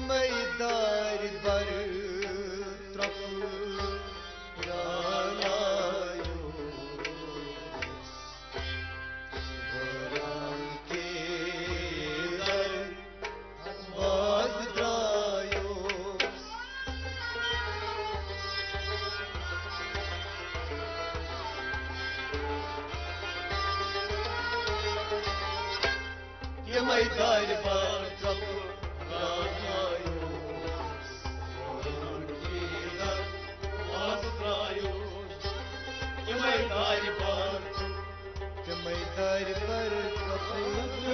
Meydar bar trafı yanayos Varan kedar bazdrayos Ye meydar bar trafı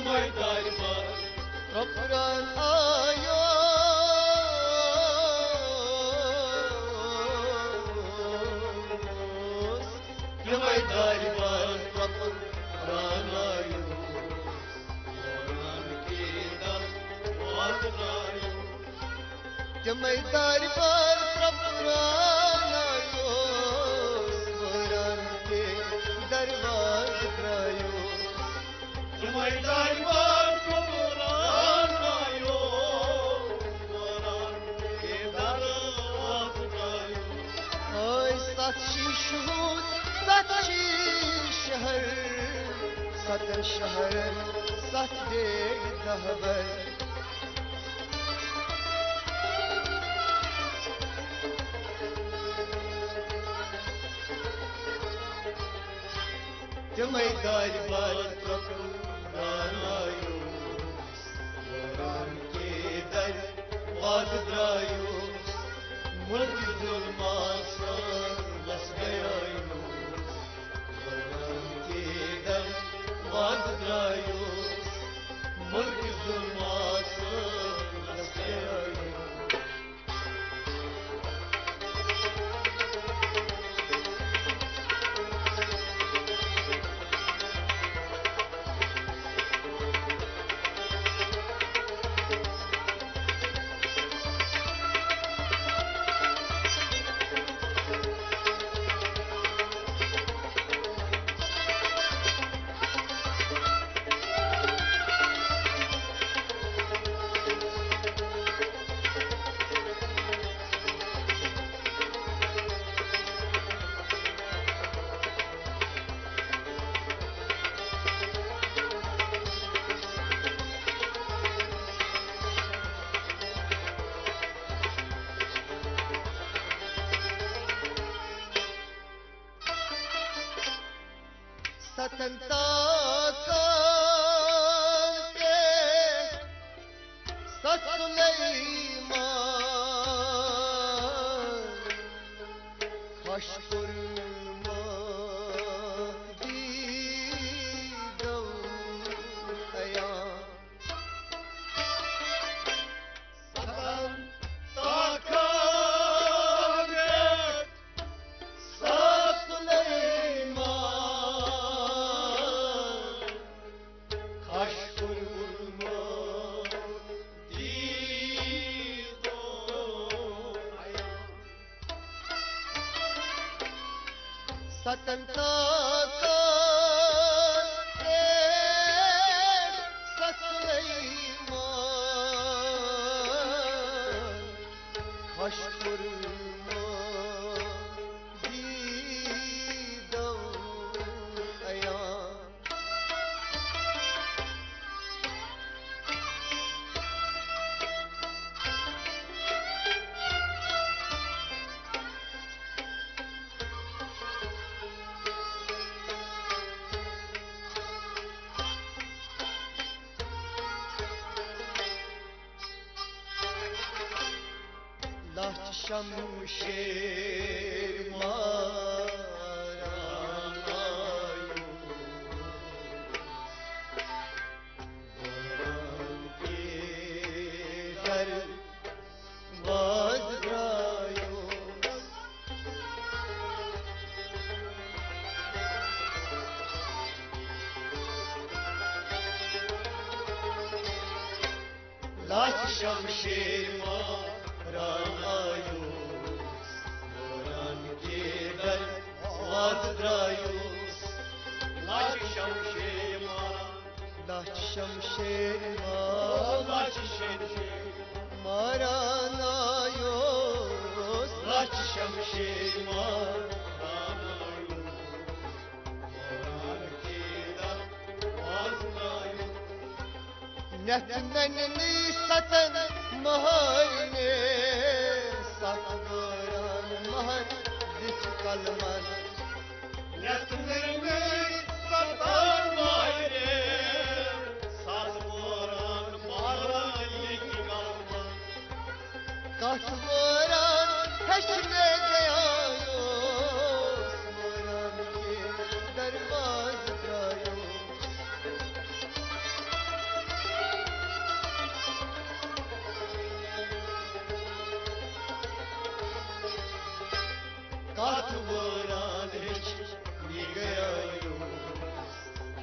Meydar bar Rafran ayos Ye meydar bar Rafran ayos Varan kedar bazdrayos Ye meydar bar Rafran ayos Varan kedar bazdrayos Meydar var toprağın ayol Varan kedar bazdrayos Ay saçı şuhud, saçı şehir Satın şehir, sat değil haber Ye meydar bar Rafran ayos Varan kedar bazdrayos Mulk zulmasa lasgayos Varan kedar bazdrayos Mulk zulmasa lasgayos Satın takan ke Sat Süleyman Kaş kurma didam ayan Satan takaret Sat Süleyman Kaş kurma didon ayan Satın takan et Sat Süleyman Kaş kurma didam ayan Laç şamşir maran ayos Varan kedar bazdrayos Laç şamşir maran ayos Varan kedar bazdrayos Laç şamşir Laç şamşir laç şemşir Maranayos Laç şemşir maranayos Moran kidam vaznayos Netmenini satan mahaline Satvaran mahar dik kalman Yatmırını satan maire Saz moran maranayik kalma Katvaran peşine dayayos Moran ki dervaz drayos Katvaran hiç nigayos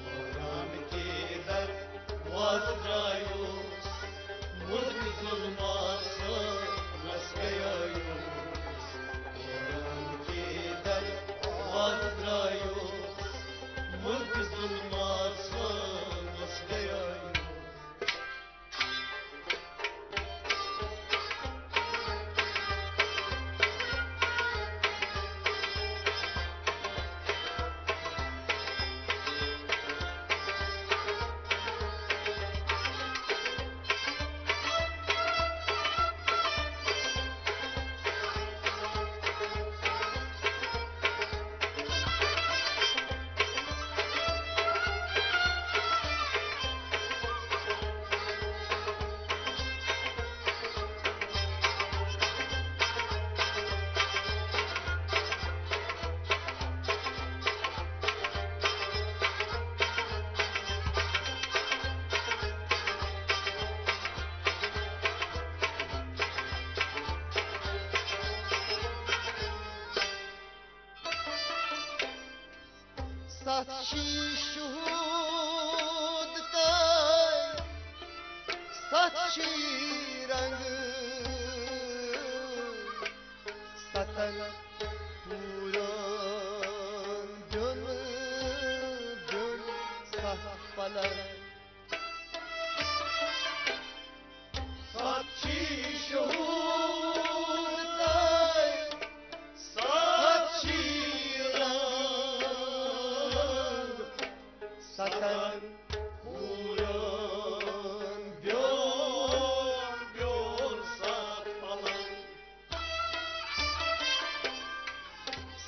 Moran kidam vaznayos Muzg zulması nasgayos Moran kidam vaznayos Muzg zulması nasgayos Saçı şuhud tay Saçı rangı Satan puran gönül sahpalar Saçı Şuhud tay saçı Satan Uran byor sat falan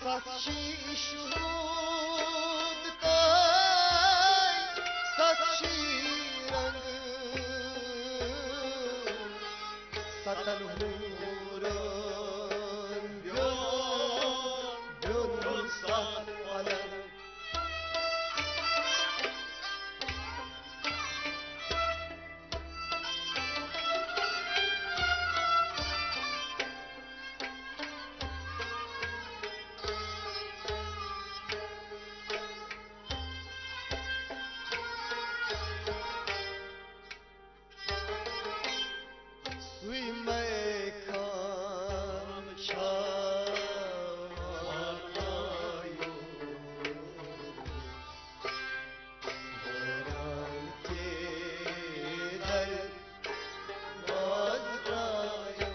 Saçı şuhud tay Saçı rangı Satan huran gönül sat falan Suy mekan çağırıyor Boran gider vazrıyor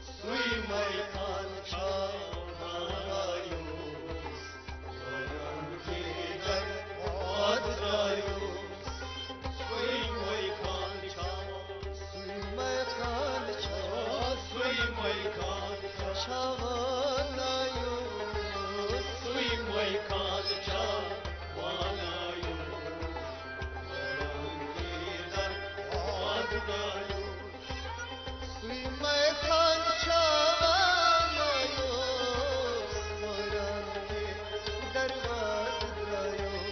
Suy maykan çağırıyoruz Boran gider vazrayıyoruz Suy maykan çağırıyoruz Suy mekan Suy maykan çağırıyor Suy maykan çağırıyoruz Boran gider vazrayıyoruz Suy mekan çağırıyor Boran gider vazrıyor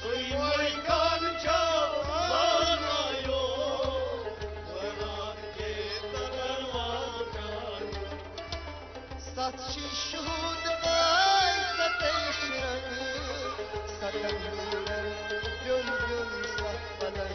Suy maykan çağırıyoruz Boran gider vazrayıyoruz Saçı şuhud tay sateş rangı Satan huran gönül sahpalar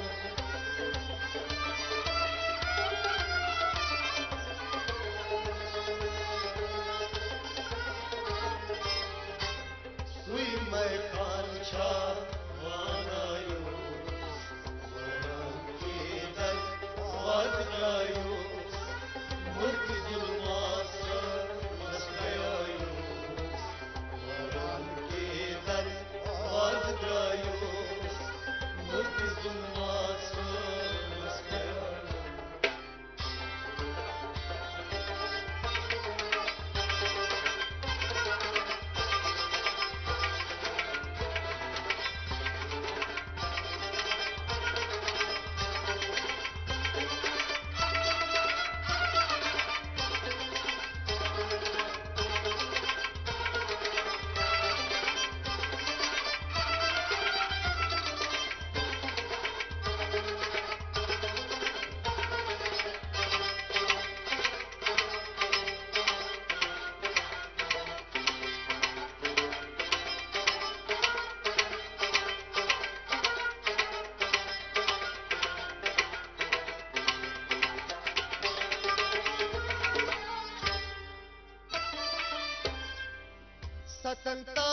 ستنتا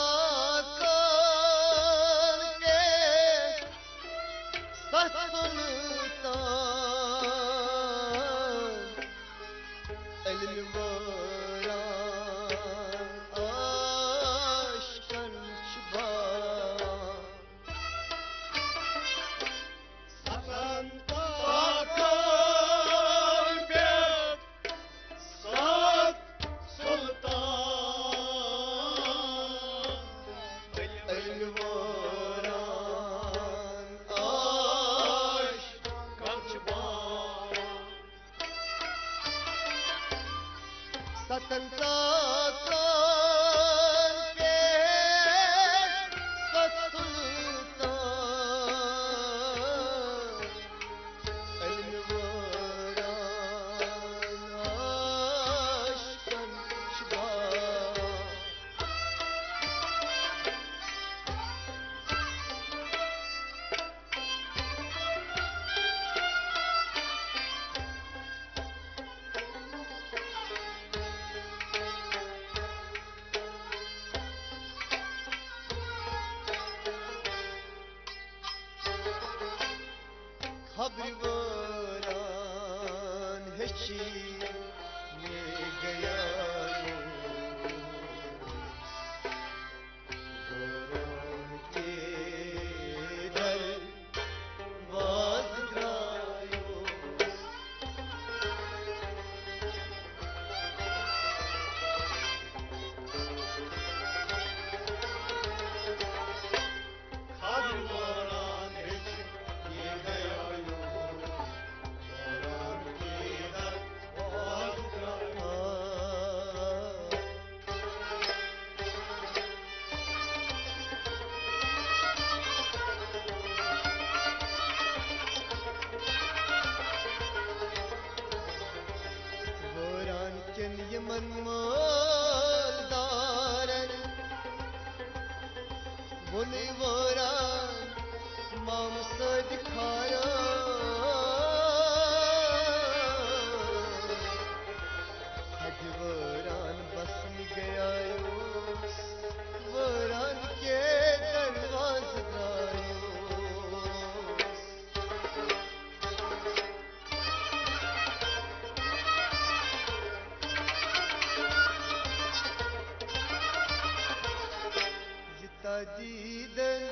کان کے سلطان علم وران عاشقاً شبان ستنتا کان کے سات سلطان علم وران عاشقاً شبان ستنتا کان کے سلطان علم وران عاشقاً شبان خبر وران ہشی میں گیا وران کے در باز گرایو خبر وران ہچ یہ گیا وران کے در باز گرایو وران چن یمن مالدارن بنی وران مام سد کھارا حج وران بسم گیا وران کے درواز دایو جتا دیدن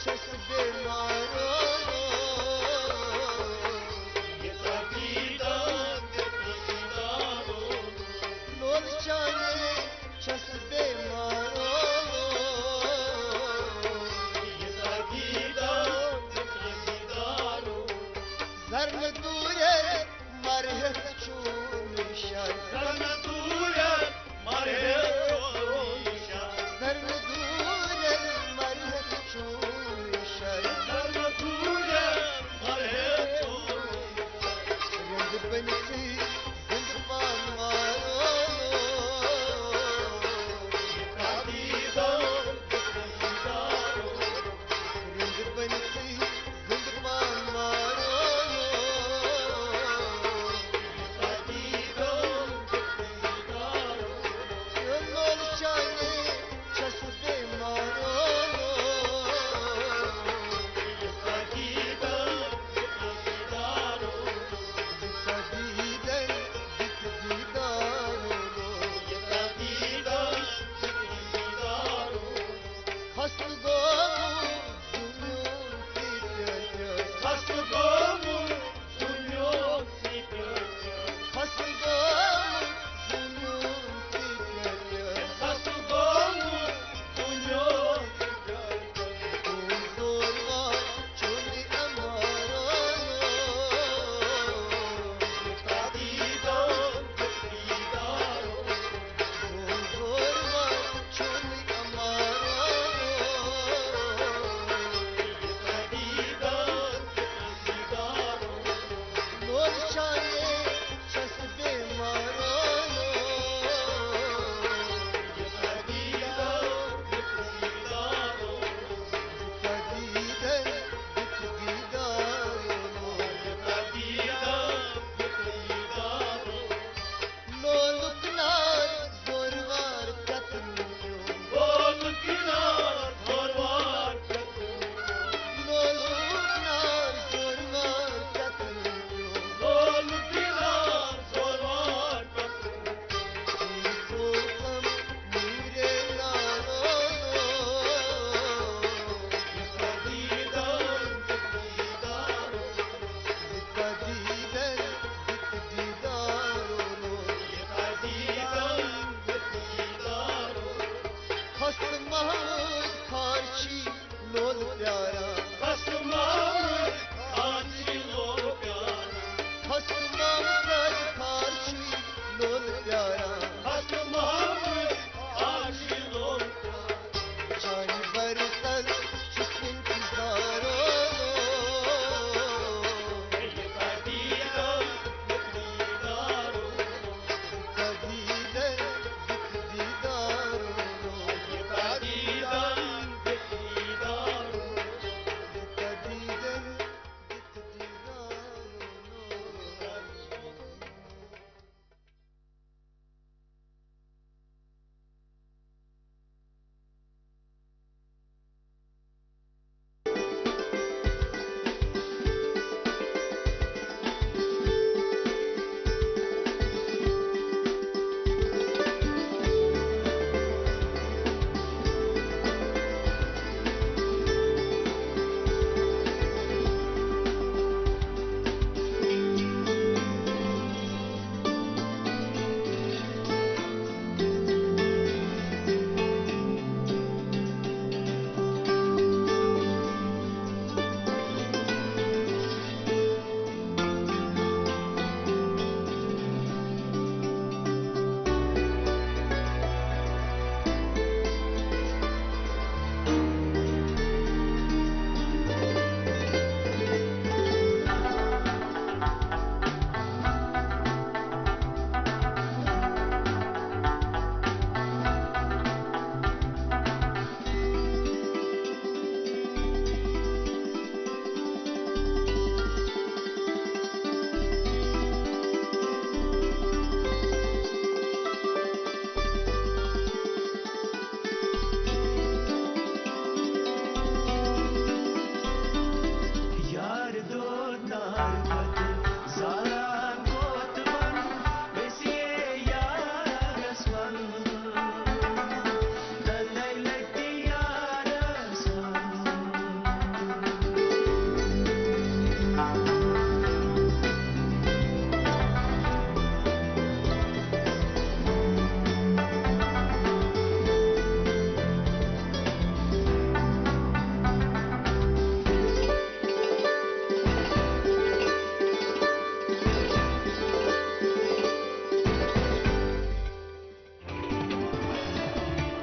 چس بیمارو یہ تاکیدان تقیدارو لول چانے چس بیمارو یہ تاکیدان تقیدارو زرن دویر مرهق چون شد زن دویر مرهق چون شد زرن دویر مرهق چون شد زن دویر مرهق چون رند بنسی زندبان مارو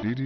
DD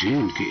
J&K।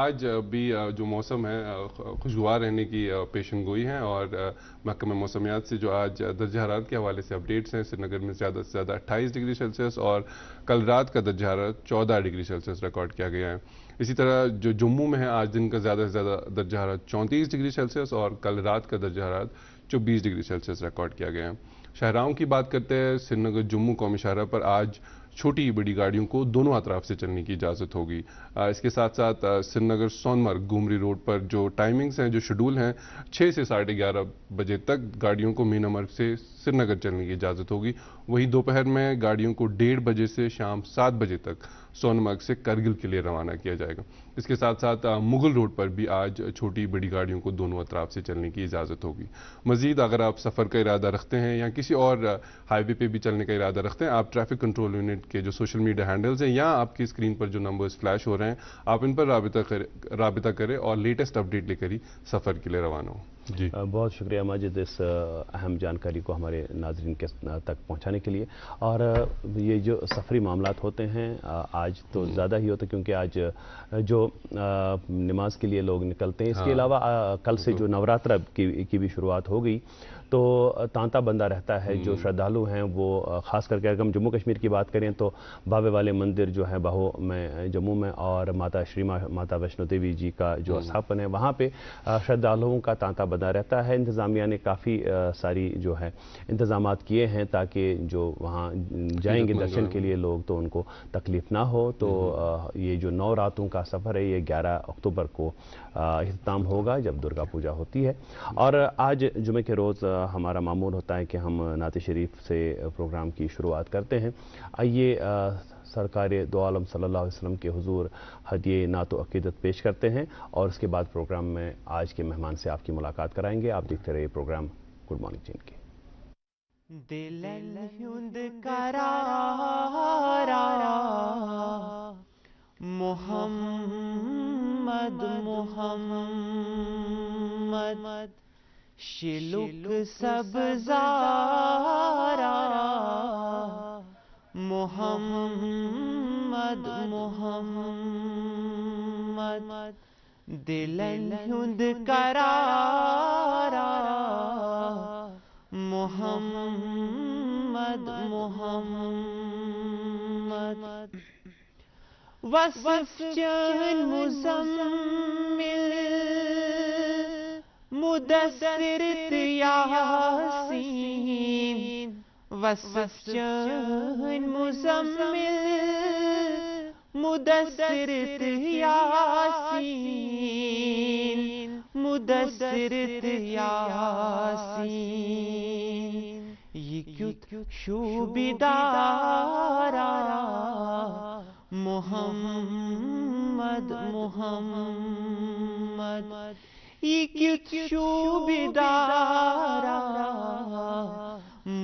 آج بھی جو موسم ہے خوشگوار رہنے کی پیشن گوئی ہے، اور محکمہ موسمیات سے جو آج درجہ حرارت کے حوالے سے اپڈیٹس ہیں، سری نگر میں زیادہ سے زیادہ 28 ڈگری سیلسیس اور کل رات کا درجہ حرارت 14 ڈگری سیلسیس ریکارڈ کیا گیا ہے. اسی طرح جو جموں میں ہے آج دن کا زیادہ سے زیادہ درجہ حرارت 34 ڈگری سیلسیس اور کل رات کا درجہ حرارت 24 ڈگری سیلسیس ریکارڈ کیا گیا ہے. شاہراہوں کی بات کرتے ہیں، سری نگر جموں قومی شاہراہ پر آج چھوٹی بڑی گاڑیوں کو دونوں اطراف سے چلنے کی اجازت ہوگی. اس کے ساتھ ساتھ سری نگر سونمرگ گومری روڈ پر جو ٹائمنگز ہیں، جو شیڈول ہیں، 6 سے 11:30 بجے تک گاڑیوں کو مین امرگ سے سری نگر چلنے کی اجازت ہوگی. وہی دوپہر میں گاڑیوں کو 1:30 بجے سے شام 7 بجے تک سونمرگ سے کرگل کے لیے روانہ کیا جائے گا. اس کے ساتھ ساتھ مغل روڈ پر بھی آج چھوٹی بڑی گاڑیوں کو دونوں اطراف سے چلنے کی اجازت ہوگی. مزید اگر آپ سفر کا ارادہ رکھتے ہیں یا کسی اور ہائی وے پہ بھی چلنے کا ارادہ رکھتے ہیں، آپ ٹریفک کنٹرول یونٹ کے جو سوشل میڈیا ہینڈلز ہیں یا آپ کی اسکرین پر جو نمبرز فلیش ہو رہے ہیں، آپ ان پر رابطہ کریں اور لیٹسٹ اپڈیٹ لے کر ہی سفر کے لیے روانہ ہوں. جی بہت شکریہ ماجد اس اہم جانکاری کو ہمارے ناظرین کے تک پہنچانے کے لیے. اور یہ جو سفری معاملات ہوتے ہیں آج تو زیادہ ہی ہوتے، کیونکہ آج جو نماز کے لیے لوگ نکلتے ہیں، اس کے علاوہ کل سے جو نوراترا کی بھی شروعات ہو گئی، تو تانتا بندہ رہتا ہے. جو شردھالو ہیں وہ خاص کر کے اگر ہم جموں کشمیر کی بات کریں تو بابے والے مندر جو ہے بہو میں جموں میں، اور ماتا ویشنو دیوی جی کا جو استھاپن ہے وہاں پہ شردھالوؤں کا تانتا بندہ رہتا ہے. انتظامیہ نے کافی ساری جو ہے انتظامات کیے ہیں تاکہ جو وہاں جائیں گے درشن کے لیے لوگ تو ان کو تکلیف نہ ہو. تو یہ جو 9 راتوں کا سفر ہے یہ 11 اکتوبر کو اختتام ہوگا جب درگا پوجا ہوتی ہے. اور آج جمعے کے روز ہمارا معمول ہوتا ہے کہ ہم نعت شریف سے پروگرام کی شروعات کرتے ہیں. آئیے سرکار دو عالم صلی اللہ علیہ وسلم کے حضور ہدیہ نعت و عقیدت پیش کرتے ہیں، اور اس کے بعد پروگرام میں آج کے مہمان سے آپ کی ملاقات کرائیں گے. آپ دیکھتے رہیے پروگرام گڈ مارننگ جین کے. دلن ہند قرار محمد محمد شلوک سبزارا محمد محمد دلن ہند قرار محمد محمد وصف چن مزمل مدثر یاسین وصف چن مزمل مدثر یاسین مدثر یاسین یہ کیوں شوبدارا محمد محمد یہ کیوں شوبدارا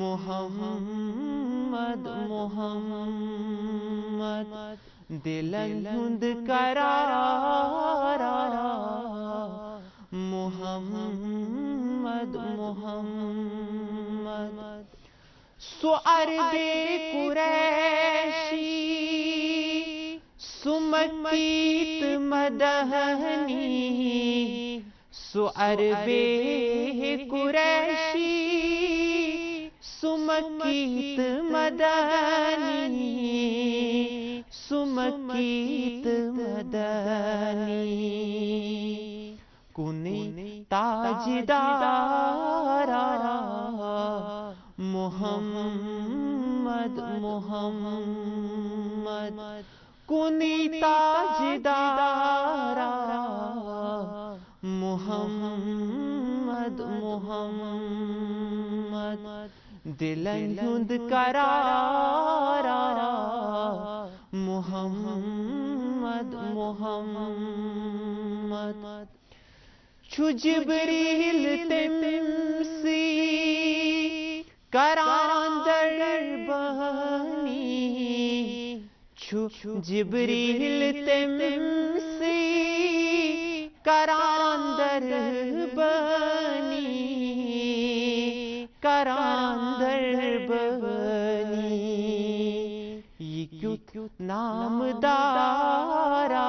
محمد محمد دلن ہند قرارا محمد محمد سو عرب قریشی سمکیت مدہنی سو عرب قریشی سمکیت مدنی سمکیت مدنی کنی تاجدارا محمد محمد کنی تاجدارا محمد محمد دلن ہند قرارا محمد محمد چو جبریل تمسی کران در بانی چو جبریل تمسی کران در بانی کران در بانی یہ کیوں نام دارا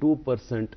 2%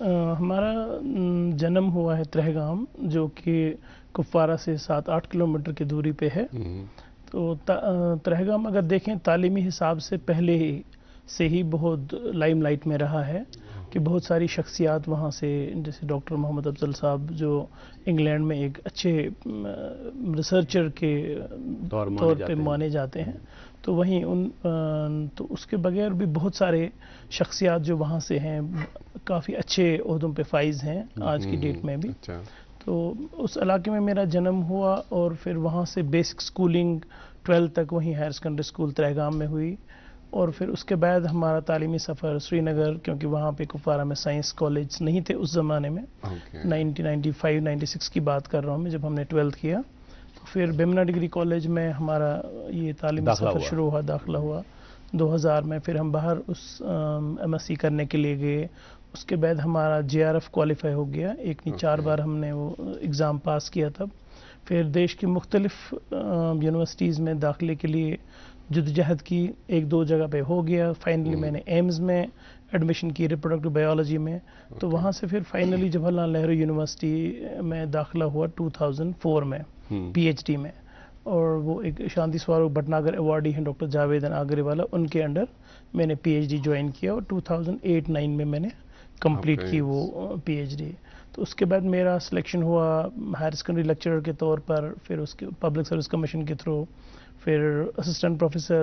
ہمارا جنم ہوا ہے ترہگام جو کہ کپوارہ سے 7-8 کلومیٹر کی دوری پہ ہے. تو ترہگام اگر دیکھیں تعلیمی حساب سے پہلے سے ہی بہت لائم لائٹ میں رہا ہے کہ بہت ساری شخصیات وہاں سے جیسے ڈاکٹر محمد افضل صاحب جو انگلینڈ میں ایک اچھے ریسرچر کے طور پہ مانے جاتے ہیں. تو وہیں تو اس کے بغیر بھی بہت سارے شخصیات جو وہاں سے ہیں کافی اچھے عہدوں پہ فائز ہیں آج کی ڈیٹ میں بھی. تو اس علاقے میں میرا جنم ہوا اور پھر وہاں سے بیسک سکولنگ 12 تک وہیں ہائر سیکنڈری اسکول ترہگام میں ہوئی. اور پھر اس کے بعد ہمارا تعلیمی سفر سری نگر کیونکہ وہاں پہ کپوارہ میں سائنس کالج نہیں تھے اس زمانے میں. 1995-96 کی بات کر رہا ہوں میں جب ہم نے 12th کیا. تو پھر بیمنا ڈگری کالج میں ہمارا یہ تعلیمی سفر شروع ہوا, داخلہ ہوا 2000 میں. پھر ہم باہر اس MSc کرنے کے لیے گئے. اس کے بعد ہمارا JRF کوالیفائی ہو گیا, 1 نہیں 4 بار ہم نے وہ ایگزام پاس کیا تب. پھر دیش کی مختلف یونیورسٹیز میں داخلے کے لیے جدوجہد کی, 1-2 جگہ پہ ہو گیا. فائنلی میں نے ایمز میں ایڈمیشن کی ریپروڈکٹیو بایولوجی میں. تو وہاں سے پھر فائنلی جواہر لال نہرو یونیورسٹی میں داخلہ ہوا 2004 میں PhD میں. اور وہ ایک شانتی سواروک بھٹناگر ایوارڈی ہیں ڈاکٹر جاوید آگرے والا, ان کے انڈر میں نے PhD جوائن کیا اور 2008-9 میں نے کمپلیٹ کی وہ PhD. تو اس کے بعد میرا سلیکشن ہوا ہائر سیکنڈری لیکچرر کے طور پر, پھر اس کے پبلک سروس کمیشن کے تھرو, پھر اسسٹنٹ پروفیسر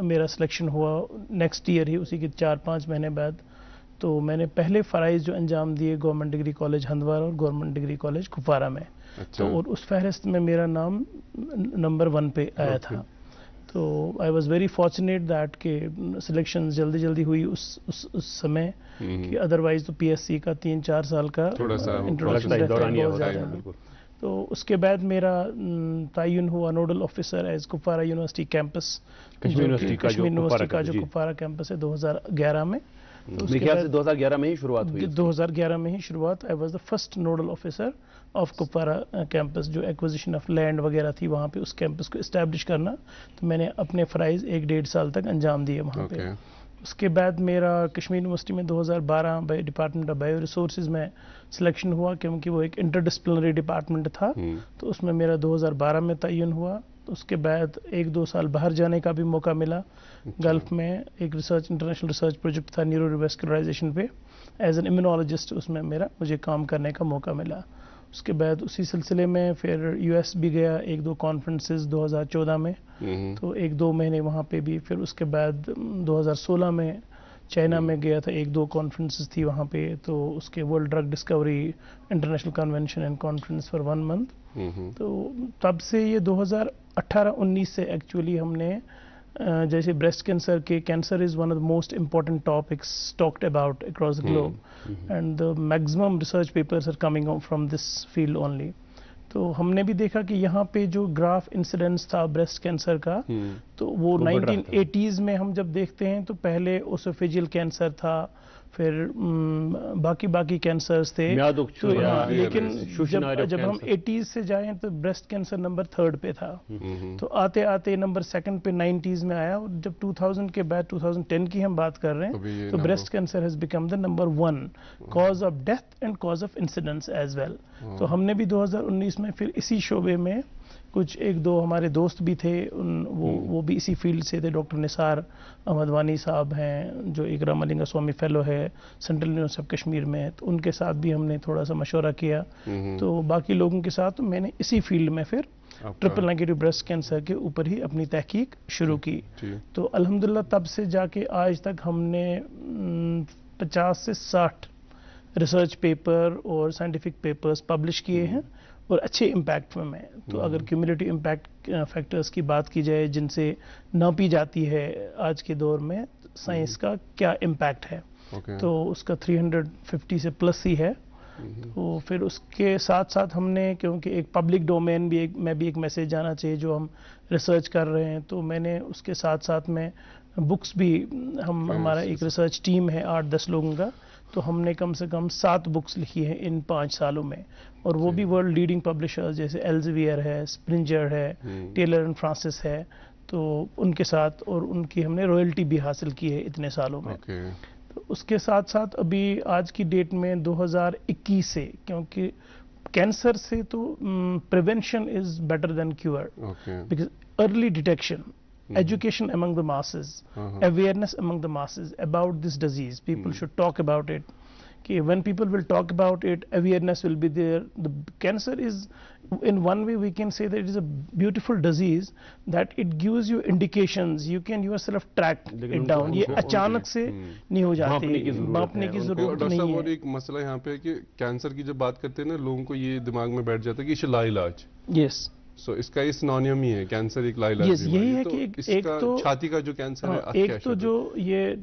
میرا سلیکشن ہوا نیکسٹ ایئر ہی, اسی کے 4-5 مہینے بعد. تو میں نے پہلے فرائض جو انجام دیے گورنمنٹ ڈگری کالج ہندوارہ اور گورنمنٹ ڈگری کالج کپوارہ میں. تو اور اس فہرست میں میرا نام نمبر 1 پہ آیا تھا. تو I was very fortunate that کہ سلیکشن جلدی ہوئی اس سمے کہ ادروائز تو PSC کا 3-4 سال کا انٹروڈکشن. تو اس کے بعد میرا تعین ہوا nodal officer as Kupwara university campus, Kashmir university کا جو کپوارہ کیمپس ہے 2011 میں. میرے خیال سے 2011 میں ہی شروعات ہوئی. 2011 میں ہی شروعات. I was the first nodal officer of Kupwara campus. جو ایکوزیشن آف لینڈ وغیرہ تھی وہاں پہ اس کیمپس کو اسٹیبلش کرنا, تو میں نے اپنے فرائض 1-1.5 سال تک انجام دیے وہاں پہ. اس کے بعد میرا کشمیر یونیورسٹی میں 2012 ڈپارٹمنٹ آف بایو ریسورسز میں سلیکشن ہوا کیونکہ وہ ایک انٹر ڈسپلنری ڈپارٹمنٹ تھا. تو اس میں میرا 2012 میں تعین ہوا. اس کے بعد 1-2 سال باہر جانے کا بھی موقع ملا. گلف میں ایک انٹرنیشنل ریسرچ پروجیکٹ تھا نیورو ریویسکولرائزیشن پہ, ایز این امیونالوجسٹ اس میں مجھے کام کرنے کا موقع ملا. اس کے بعد اسی سلسلے میں پھر US بھی گیا 1-2 کانفرنسز 2014 میں. تو 1-2 مہینے وہاں پہ بھی. پھر اس کے بعد 2016 میں چائنا میں گیا تھا, 1-2 کانفرنسز تھی وہاں پہ. تو اس کے world drug Discovery international convention and conference for 1 month. تو تب سے یہ 2018-19 سے ایکچولی ہم نے جیسے بریسٹ کینسر کے cancer is one of the most important topics talked about across the globe and the maximum research papers are coming out from this field only. تو ہم نے بھی دیکھا کہ یہاں پہ جو گراف انسیڈنس تھا بریسٹ کینسر کا, تو وہ 1980s میں ہم جب دیکھتے ہیں تو پہلے اوسوفیجیل کینسر تھا, پھر باقی کینسرز تھے. لیکن جب ہم 80s سے جائیں تو بریسٹ کینسر نمبر 3rd پہ تھا. تو آتے نمبر 2nd پہ 90s میں آیا. اور جب 2000 کے بعد 2010 کی ہم بات کر رہے ہیں تو breast cancer has become the number 1 cause of death and cause of incidence as well. تو ہم نے بھی 2019 میں پھر اسی شعبے میں کچھ 1-2 ہمارے دوست بھی تھے, وہ بھی اسی فیلڈ سے تھے. ڈاکٹر نثار احمد وانی صاحب ہیں جو ایک راملنگا سوامی فیلو ہے سینٹرل یونیورسٹی آف کشمیر میں, تو ان کے ساتھ بھی ہم نے تھوڑا سا مشورہ کیا. تو باقی لوگوں کے ساتھ میں نے اسی فیلڈ میں پھر ٹرپل نیگیٹو بریسٹ کینسر کے اوپر ہی اپنی تحقیق شروع کی. تو الحمدللہ تب سے جا کے آج تک ہم نے 50 سے 60 ریسرچ پیپر اور سائنٹیفک پیپرز پبلش کیے ہیں اور اچھے امپیکٹ میں. تو اگر کیومولیٹو امپیکٹ فیکٹرز کی بات کی جائے جن سے ناپی جاتی ہے آج کے دور میں سائنس کا کیا امپیکٹ ہے, تو اس کا 350 سے پلس ہی ہے. تو پھر اس کے ساتھ ہم نے, کیونکہ ایک پبلک ڈومین بھی میں بھی ایک میسیج جانا چاہیے جو ہم ریسرچ کر رہے ہیں, تو میں نے اس کے ساتھ میں بکس بھی, ہمارا ایک ریسرچ ٹیم ہے 8-10 لوگوں کا, تو ہم نے کم سے کم 7 بکس لکھی ہیں ان 5 سالوں میں. اور وہ بھی ورلڈ لیڈنگ پبلشرز جیسے ایلزویئر ہے, اسپرنجر ہے, ٹیلر اینڈ فرانسس ہے, تو ان کے ساتھ, اور ان کی ہم نے رائلٹی بھی حاصل کی ہے اتنے سالوں میں. تو اس کے ساتھ ساتھ ابھی آج کی ڈیٹ میں 2021 سے، کیونکہ کینسر سے تو prevention is better than cure, because early detection, education among the masses, awareness among the masses about this disease. People should talk about it. Okay, when people will talk about it, awareness will be there. The cancer is, in one way we can say that it is a beautiful disease, that it gives you indications. You can yourself track it down. یہ اچانک سے نہیں ہو جاتے، باپنے کی ضرورت doctor صاحب نہیں اور ہے. ایک مسئلہ یہاں پہ ہے کہ کینسر کی جب بات کرتے ہیں نا، لوگوں کو یہ دماغ میں بیٹھ جاتا ہے کہ یہ لا علاج. Yes. سو اس کا یہ سنونیم ہی ہے، کینسر ایک لا علاج Yes, یہی ہے کہ ایک تو چھاتی کا جو کینسر ہے، ایک تو جو یہ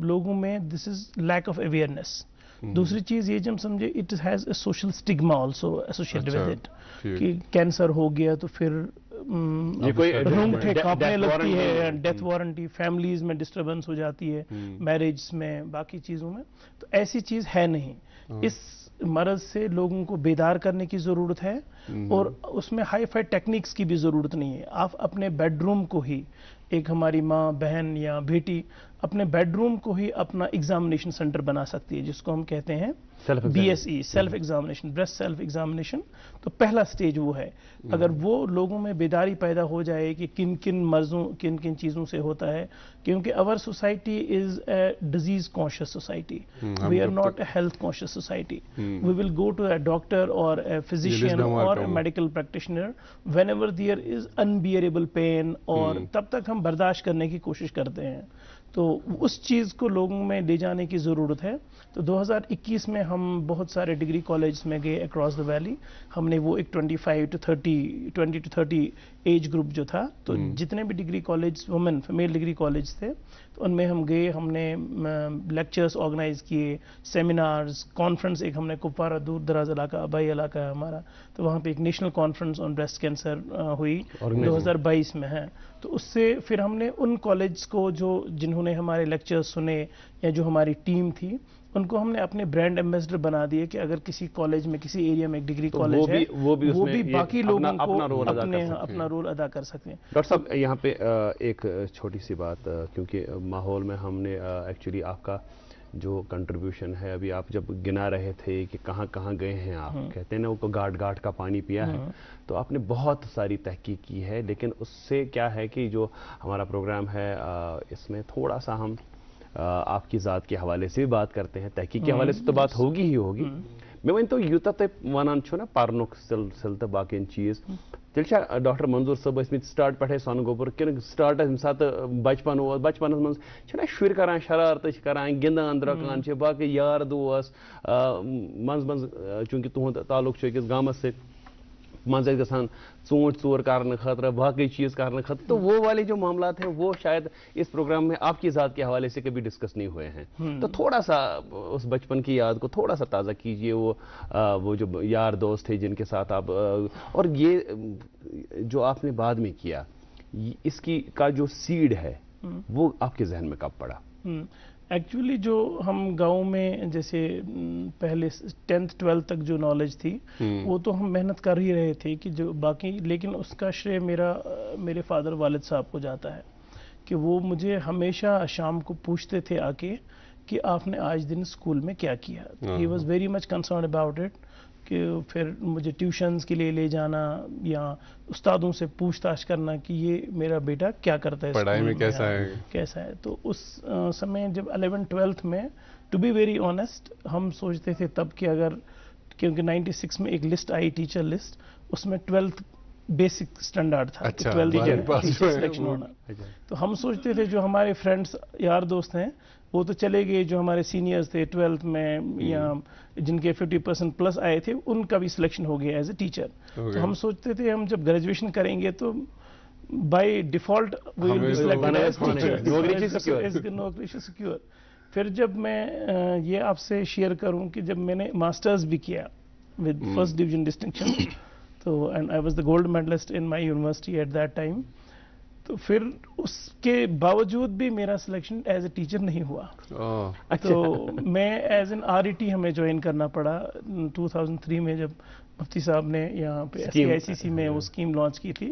لوگوں میں دس از لیک آف اویئرنیس. دوسری چیز یہ جو ہم سمجھے it has a social stigma also associated with it, کہ کینسر ہو گیا تو پھر روم کانپنے لگتی ہے، ڈیتھ وارنٹی، فیملیز میں ڈسٹربنس ہو جاتی ہے، میرجز میں، باقی چیزوں میں. تو ایسی چیز ہے نہیں. اس مرض سے لوگوں کو بیدار کرنے کی ضرورت ہے، اور اس میں ہائی فائی ٹیکنیکس کی بھی ضرورت نہیں ہے. آپ اپنے بیڈ روم کو ہی، ایک ہماری ماں، بہن یا بیٹی اپنے بیڈ روم کو ہی اپنا ایگزامینیشن سینٹر بنا سکتی ہے، جس کو ہم کہتے ہیں BSE، self examination, breast self examination. تو پہلا سٹیج وہ ہے. اگر وہ لوگوں میں بیداری پیدا ہو جائے کہ کن کن مرضوں، کن کن چیزوں سے ہوتا ہے، کیونکہ our society is a disease conscious society. We are not a health conscious society. We will go to a doctor or a physician or a medical practitioner whenever there is unbearable pain, اور تب تک ہم برداشت کرنے کی کوشش کرتے ہیں. تو اس چیز کو لوگوں میں لے جانے کی ضرورت ہے. تو 2021 میں ہم بہت سارے ڈگری کالج میں گئے اکراس دا ویلی. ہم نے وہ ایک 20 to 30 ایج گروپ جو تھا، تو جتنے بھی degree college women female degree college تھے، تو ان میں ہم گئے. ہم نے لیکچرز آرگنائز کیے، سیمینارز، کانفرنس. ایک ہم نے کپوارہ، دور دراز علاقہ، آبائی علاقہ ہے ہمارا، تو وہاں پہ ایک national conference on breast cancer ہوئی 2022 میں ہے. تو اس سے پھر ہم نے ان کالجز کو جنہوں نے ہمارے لیکچرز سنے یا جو ہماری ٹیم تھی، ان کو ہم نے اپنے برانڈ ایمبیسڈر بنا دیے کہ اگر کسی کالج میں، کسی ایریا میں ایک ڈگری کالج ہے، وہ بھی باقی لوگوں کو اپنا رول ادا کر سکتے ہیں. ڈاکٹر صاحب یہاں پہ ایک چھوٹی سی بات، کیونکہ ماحول میں ہم نے ایکچولی آپ کا جو کنٹریبیوشن ہے، ابھی آپ جب گنا رہے تھے کہ کہاں کہاں گئے ہیں، آپ کہتے ہیں نا وہ گاٹ گاٹ کا پانی پیا ہے، تو آپ نے بہت ساری تحقیق کی ہے. لیکن اس سے کیا ہے کہ جو ہمارا پروگرام ہے اس میں تھوڑا سا ہم آپ کی ذات کے حوالے سے بھی بات کرتے ہیں. تحقیق کے حوالے سے تو بات ہوگی ہی ہوگی. میں ون تو یوتہ تھی ونان چھو نا پرنک سلسل تو باقی چیز، تیل ڈاکٹر منظور صٲب ٲسمٕتۍ سٹارٹ پٮ۪ٹھے سۄنہٕ گوبُر کِنہٕ سٹارٹ ییٚمہِ ساتہٕ بچپن اوس، بچپنس منٛز چھِنہ شُرۍ کران شرارتہٕ چھِ کران، گِنٛدان درٛۄکان چھِ، باقٕے یار دوس منٛزٕ منٛزٕ چوٗنٛکہِ تُہُنٛد تعلق چھُ أکِس گامس سۭتۍ، منٛزٕ ٲسۍ گژھان ژوٗنٛٹھۍ ژور کرنہٕ خٲطرٕ، باقٕے چیٖز کرنہٕ خٲطرٕ. تو وہ والے جو معاملات ہیں وہ شاید اس پروگرام میں آپ کی ذات کے حوالے سے کبھی ڈسکس نہیں ہوئے ہیں. تو تھوڑا سا اس بچپن کی یاد کو تھوڑا سا تازہ کیجئے. وہ جو یار دوست تھے جن کے ساتھ آپ، اور یہ جو آپ نے بعد میں کیا، اس کی کا جو سیڈ ہے وہ آپ کے ذہن میں کب پڑا؟ ایکچولی جو ہم گاؤں میں جیسے پہلے 10th 12th تک جو نالج تھی، وہ تو ہم محنت کر ہی رہے تھے کہ جو باقی، لیکن اس کا شرے میرے فادر والد صاحب کو جاتا ہے کہ وہ مجھے ہمیشہ شام کو پوچھتے تھے آ کے کہ آپ نے آج دن اسکول میں کیا کیا. He was very much concerned about it, کہ پھر مجھے ٹیوشنز کے لیے لے جانا یا استادوں سے پوچھ تاچھ کرنا کہ یہ میرا بیٹا کیا کرتا ہے، پڑھائی میں کیسا ہے. تو اس سمے جب 11th 12th میں، ٹو بی ویری آنیسٹ، ہم سوچتے تھے تب کہ اگر، کیونکہ 96 میں ایک لسٹ آئی ٹیچر لسٹ، اس میں 12th بیسک اسٹینڈرڈ تھا، 12th سلیکشن ہونا. تو ہم سوچتے تھے جو ہمارے فرینڈس یار دوست ہیں وہ تو چلے گئے، جو ہمارے سینئرز تھے 12th میں یا جن کے 50% پلس آئے تھے، ان کا بھی سلیکشن ہو گیا ایز اے ٹیچر. تو ہم سوچتے تھے ہم جب گریجویشن کریں گے تو بائی ڈیفالٹ نوکری سیکیور. پھر جب میں یہ آپ سے شیئر کروں کہ جب میں نے ماسٹرز بھی کیا ود فرسٹ ڈویژن ڈسٹنکشن، تو and I was the gold medallist in my university at that time, تو پھر اس کے باوجود بھی میرا سلیکشن ایز اے ٹیچر نہیں ہوا. تو میں ایز این RET ہمیں جوائن کرنا پڑا 2003 میں، جب مفتی صاحب نے یہاں پہ SKICC میں وہ اسکیم لانچ کی تھی.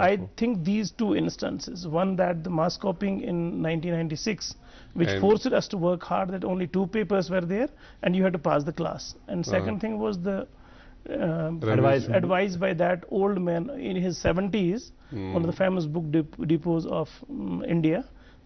I think these 2 instances, one that the mass copying in 1996, which forced us to work hard, that only 2 papers were there and you had to pass the class, and second thing was the advice by that old man in his 70s, one of the famous book depots of India.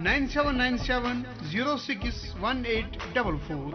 9797 061844।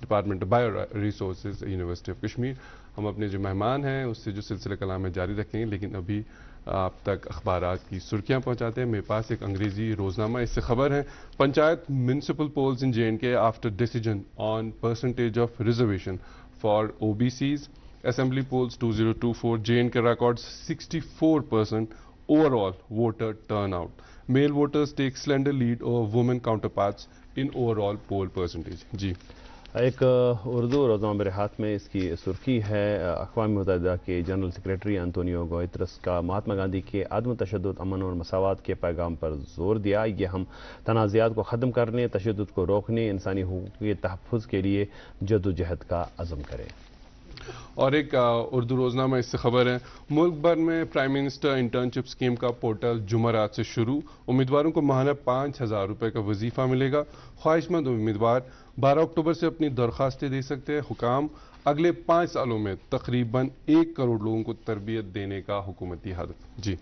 Department of bio resources university of Kashmir. ہم اپنے جو مہمان ہیں اس سے جو سلسلہ کلام ہے جاری رکھیں گے, لیکن ابھی آپ تک اخبارات کی سرخیاں پہنچاتے ہیں. میرے پاس ایک انگریزی روزنامہ, اس سے خبر ہے panchayat municipal polls in JNK after decision on percentage of reservation for OBCs. Assembly polls 2024 JNK records 64% overall voter turnout. Male voters take slender lead over women counterparts in overall poll percentage. جی ایک اردو روزنامہ میرے ہاتھ میں, اس کی سرخی ہے اقوام متحدہ کے جنرل سیکریٹری انتونیو گوئترس کا مہاتما گاندھی کے عدم تشدد, امن اور مساوات کے پیغام پر زور دیا. یہ ہم تنازعات کو ختم کرنے, تشدد کو روکنے, انسانی حقوق کے تحفظ کے لیے جدوجہد کا عزم کریں. اور ایک اردو روزنامہ, اس سے خبر ہے ملک بھر میں پرائم منسٹر انٹرنشپ اسکیم کا پورٹل جمعرات سے شروع. امیدواروں کو ماہانہ 5,000 روپے کا وظیفہ ملے گا. خواہش مند امیدوار 12 اکتوبر سے اپنی درخواستیں دے سکتے ہیں. حکام اگلے 5 سالوں میں تقریباً 1 کروڑ لوگوں کو تربیت دینے کا حکومتی ہدف. جی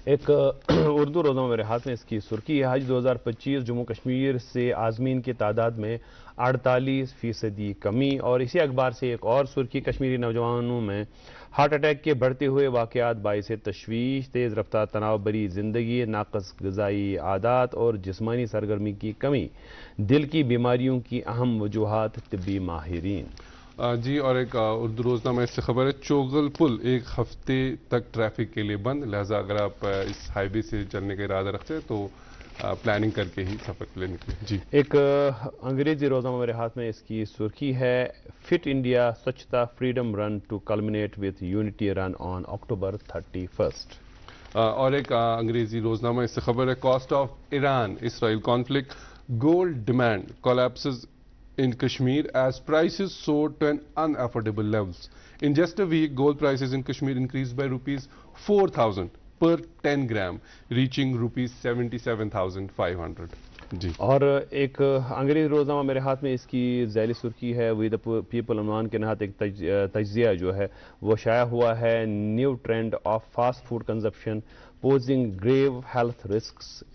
ایک اردو روزنامہ میرے ہاتھ میں, اس کی سرخی ہے حج 2025 جموں کشمیر سے عازمین کی تعداد میں 48% کمی. اور اسی اخبار سے ایک اور سرخی, کشمیری نوجوانوں میں ہارٹ اٹیک کے بڑھتے ہوئے واقعات باعث تشویش, تیز رفتار تناؤ بری زندگی, ناقص غذائی عادات اور جسمانی سرگرمی کی کمی دل کی بیماریوں کی اہم وجوہات, طبی ماہرین. جی اور ایک اردو روزنامہ, اس سے خبر ہے چوگل پل 1 ہفتے تک ٹریفک کے لیے بند. لہذا اگر آپ اس ہائی وے سے چلنے کا ارادہ رکھتے ہیں تو پلاننگ کر کے ہی سفر کے لیے نکلیں. جی ایک انگریزی روزنامہ میرے ہاتھ میں, اس کی سرخی ہے fit India Swachhta freedom run to culminate with unity run on October 31st. اور ایک انگریزی روزنامہ, اس سے خبر ہے cost of Iran Israel conflict, gold demand collapses in Kashmir as prices soared to an unaffordable levels. In just a week, gold prices in Kashmir increased by rupees 4,000 per 10 gram, reaching rupees 77,500. جی اور ایک انگریزی روزنامہ میرے ہاتھ میں, اس کی ذیلی سرخی ہے وی دا پیپل عنوان کے نہات ایک تجزیہ جو ہے وہ شائع ہوا ہے, new trend of fast food consumption posing grave health risks